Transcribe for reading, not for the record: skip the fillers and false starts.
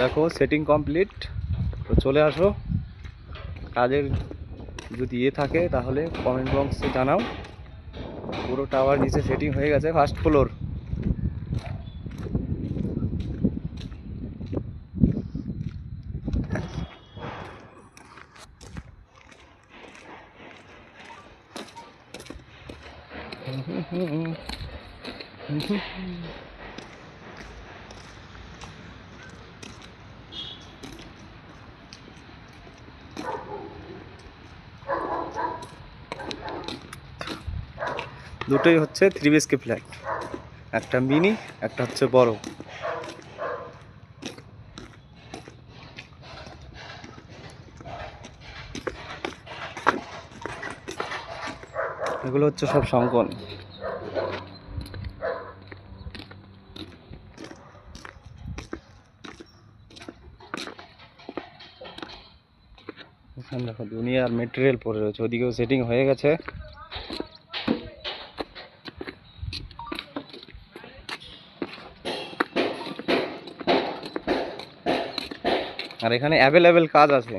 দেখো setting complete. তো চলে আসো, কাজের যদি থাকে তাহলে কমেন্ট বক্সে জানাও। পুরো টাওয়ার নিচে সেটিং হয়ে গেছে, ফার্স্ট ফ্লোর। দুটোই হচ্ছে 3 BHK ফ্ল্যাট, একটা মিনি, একটা হচ্ছে বড়। এগুলো হচ্ছে সব সংকন। এখানে দেখো দুনিয়ার মেটেরিয়াল পড়ে রয়েছে, ওদিকেও সেটিং হয়ে গেছে। আর এখানে অ্যাভেলেবেল কাজ আছে।